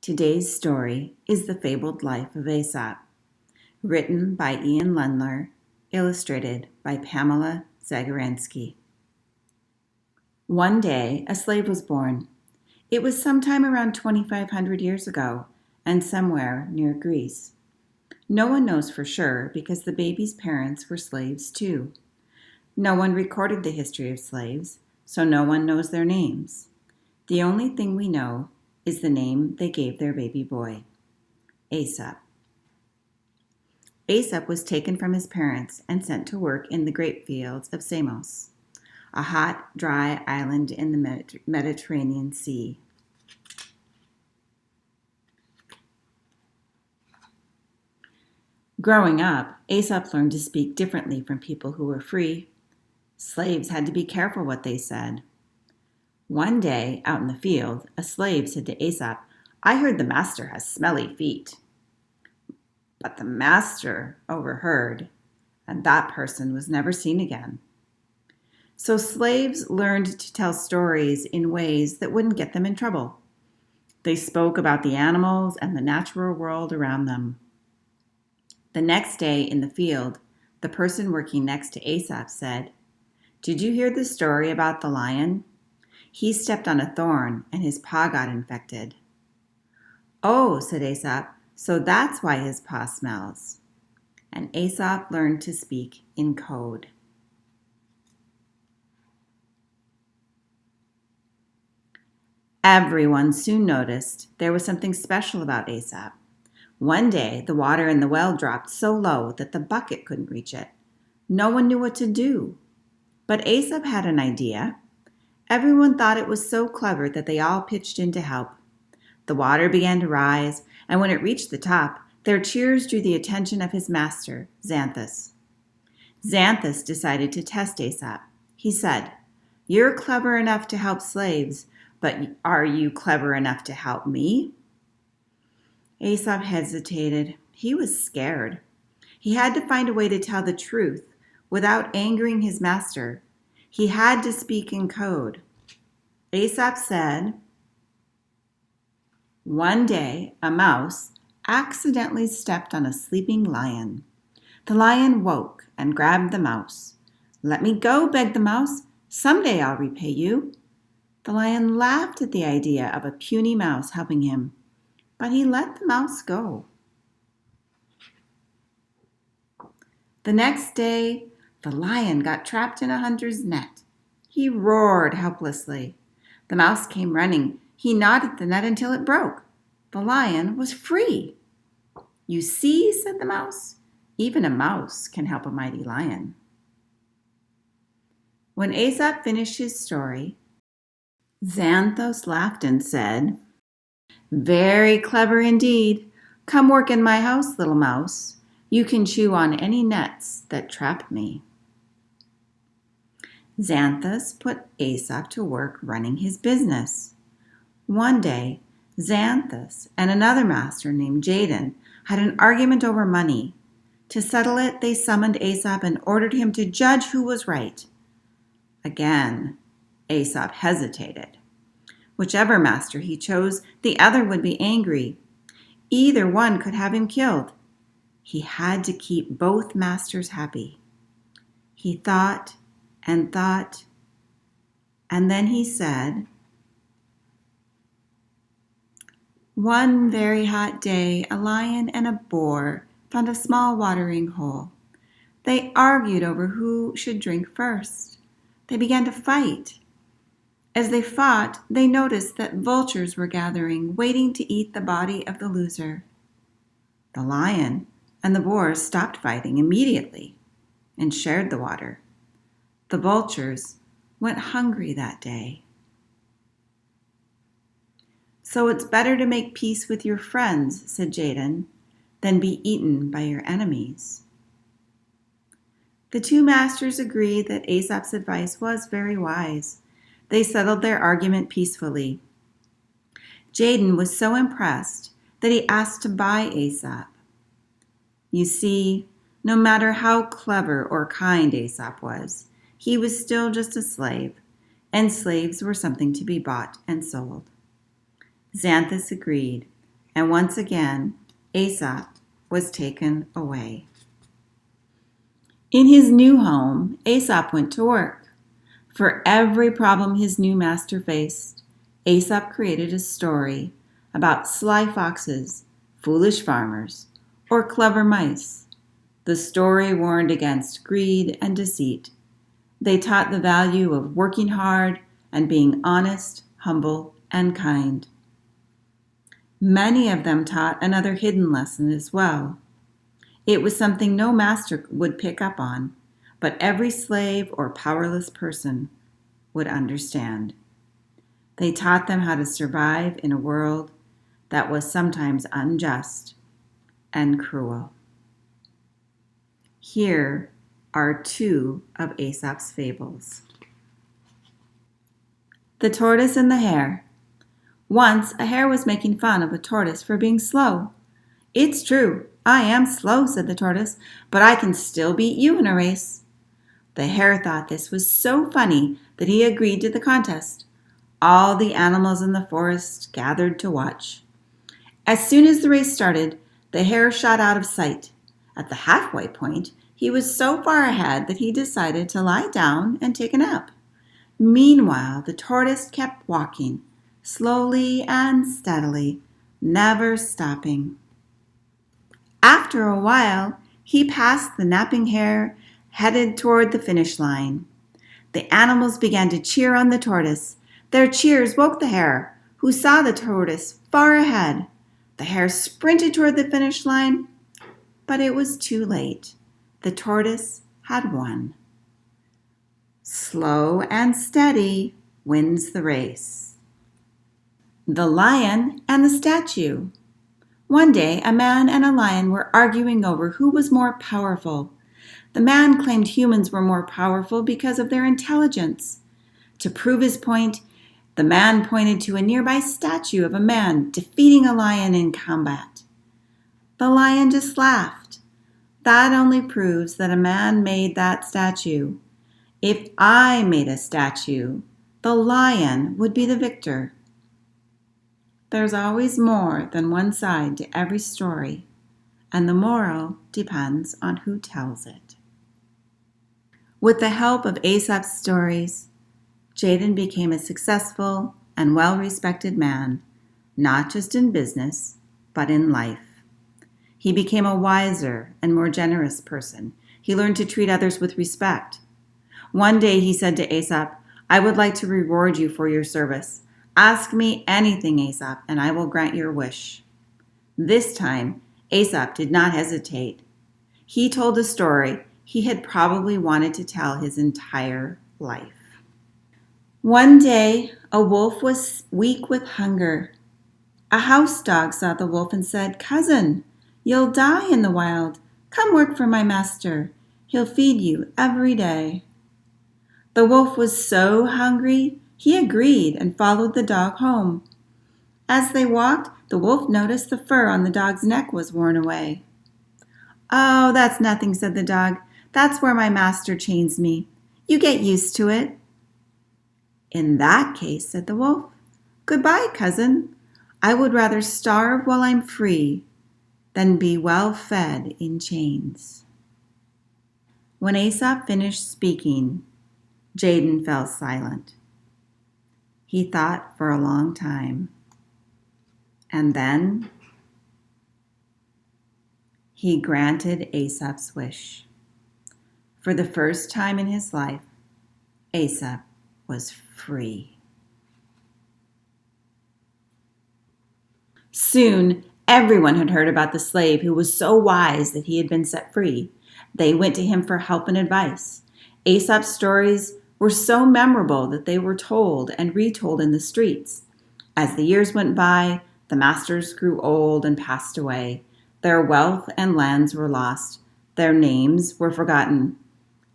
Today's story is The Fabled Life of Aesop, written by Ian Lendler, illustrated by Pamela Zagarenski. One day, a slave was born. It was sometime around 2,500 years ago, and somewhere near Greece. No one knows for sure because the baby's parents were slaves too. No one recorded the history of slaves, so no one knows their names. The only thing we know is the name they gave their baby boy, Aesop. Aesop was taken from his parents and sent to work in the grape fields of Samos, a hot, dry island in the Mediterranean Sea. Growing up, Aesop learned to speak differently from people who were free. Slaves had to be careful what they said. One day, out in the field, a slave said to Aesop, "I heard the master has smelly feet." But the master overheard, and that person was never seen again. So slaves learned to tell stories in ways that wouldn't get them in trouble. They spoke about the animals and the natural world around them. The next day in the field, the person working next to Aesop said, "Did you hear the story about the lion? He stepped on a thorn and his paw got infected." "Oh," said Aesop, "so that's why his paw smells." And Aesop learned to speak in code. Everyone soon noticed there was something special about Aesop. One day, the water in the well dropped so low that the bucket couldn't reach it. No one knew what to do. But Aesop had an idea. Everyone thought it was so clever that they all pitched in to help. The water began to rise, and when it reached the top, their cheers drew the attention of his master, Xanthus. Xanthus decided to test Aesop. He said, "You're clever enough to help slaves, but are you clever enough to help me?" Aesop hesitated. He was scared. He had to find a way to tell the truth without angering his master. He had to speak in code. Aesop said, "One day, a mouse accidentally stepped on a sleeping lion. The lion woke and grabbed the mouse. 'Let me go,' begged the mouse. 'Someday I'll repay you.' The lion laughed at the idea of a puny mouse helping him, but he let the mouse go. The next day, the lion got trapped in a hunter's net. He roared helplessly. The mouse came running. He gnawed at the net until it broke. The lion was free. 'You see,' said the mouse, 'even a mouse can help a mighty lion.'" When Aesop finished his story, Xanthos laughed and said, "Very clever indeed. Come work in my house, little mouse. You can chew on any nets that trap me." Xanthus put Aesop to work running his business. One day, Xanthus and another master named Jaden had an argument over money. To settle it, they summoned Aesop and ordered him to judge who was right. Again, Aesop hesitated. Whichever master he chose, the other would be angry. Either one could have him killed. He had to keep both masters happy. He thought, and then he said, "One very hot day, a lion and a boar found a small watering hole. They argued over who should drink first. They began to fight. As they fought, they noticed that vultures were gathering, waiting to eat the body of the loser. The lion and the boar stopped fighting immediately and shared the water. The vultures went hungry that day. So it's better to make peace with your friends," said Jaden, "than be eaten by your enemies." The two masters agreed that Aesop's advice was very wise. They settled their argument peacefully. Jaden was so impressed that he asked to buy Aesop. You see, no matter how clever or kind Aesop was, he was still just a slave, and slaves were something to be bought and sold. Xanthus agreed, and once again, Aesop was taken away. In his new home, Aesop went to work. For every problem his new master faced, Aesop created a story about sly foxes, foolish farmers, or clever mice. The story warned against greed and deceit. They taught the value of working hard and being honest, humble, and kind. Many of them taught another hidden lesson as well. It was something no master would pick up on, but every slave or powerless person would understand. They taught them how to survive in a world that was sometimes unjust and cruel. Here are two of Aesop's fables. The Tortoise and the Hare. Once, a hare was making fun of a tortoise for being slow. "It's true, I am slow," said the tortoise, "but I can still beat you in a race." The hare thought this was so funny that he agreed to the contest. All the animals in the forest gathered to watch. As soon as the race started, the hare shot out of sight. At the halfway point, he was so far ahead that he decided to lie down and take a nap. Meanwhile, the tortoise kept walking, slowly and steadily, never stopping. After a while, he passed the napping hare, headed toward the finish line. The animals began to cheer on the tortoise. Their cheers woke the hare, who saw the tortoise far ahead. The hare sprinted toward the finish line, but it was too late. The tortoise had won. Slow and steady wins the race. The Lion and the Statue. One day, a man and a lion were arguing over who was more powerful. The man claimed humans were more powerful because of their intelligence. To prove his point, the man pointed to a nearby statue of a man defeating a lion in combat. The lion just laughed. "That only proves that a man made that statue. If I made a statue, the lion would be the victor." There's always more than one side to every story, and the moral depends on who tells it. With the help of Aesop's stories, Jaden became a successful and well-respected man, not just in business, but in life. He became a wiser and more generous person. He learned to treat others with respect. One day he said to Aesop, "I would like to reward you for your service. Ask me anything, Aesop, and I will grant your wish." This time, Aesop did not hesitate. He told a story he had probably wanted to tell his entire life. One day, a wolf was weak with hunger. A house dog saw the wolf and said, "Cousin, you'll die in the wild. Come work for my master. He'll feed you every day." The wolf was so hungry, he agreed and followed the dog home. As they walked, the wolf noticed the fur on the dog's neck was worn away. "Oh, that's nothing," said the dog. "That's where my master chains me. You get used to it." "In that case," said the wolf, "goodbye, cousin. I would rather starve while I'm free than be well fed in chains." When Aesop finished speaking, Jaden fell silent. He thought for a long time, and then he granted Aesop's wish. For the first time in his life, Aesop was free. Soon, everyone had heard about the slave who was so wise that he had been set free. They went to him for help and advice. Aesop's stories were so memorable that they were told and retold in the streets. As the years went by, the masters grew old and passed away. Their wealth and lands were lost. Their names were forgotten.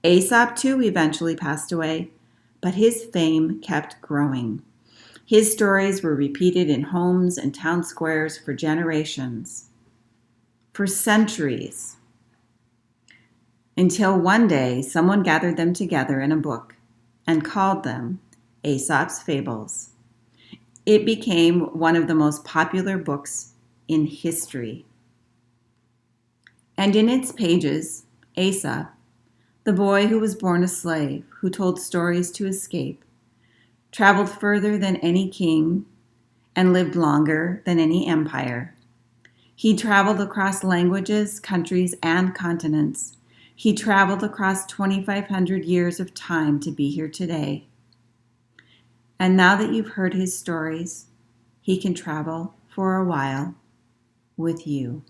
Aesop, too, eventually passed away, but his fame kept growing. His stories were repeated in homes and town squares for generations, for centuries, until one day someone gathered them together in a book and called them Aesop's Fables. It became one of the most popular books in history. And in its pages, Aesop, the boy who was born a slave, who told stories to escape, traveled further than any king and lived longer than any empire. He traveled across languages, countries, and continents. He traveled across 2,500 years of time to be here today. And now that you've heard his stories, he can travel for a while with you.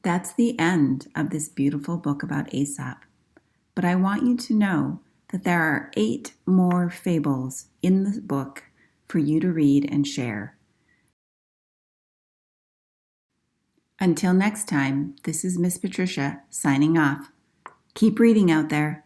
That's the end of this beautiful book about Aesop. But I want you to know that there are 8 more fables in the book for you to read and share. Until next time, this is Miss Patricia signing off. Keep reading out there.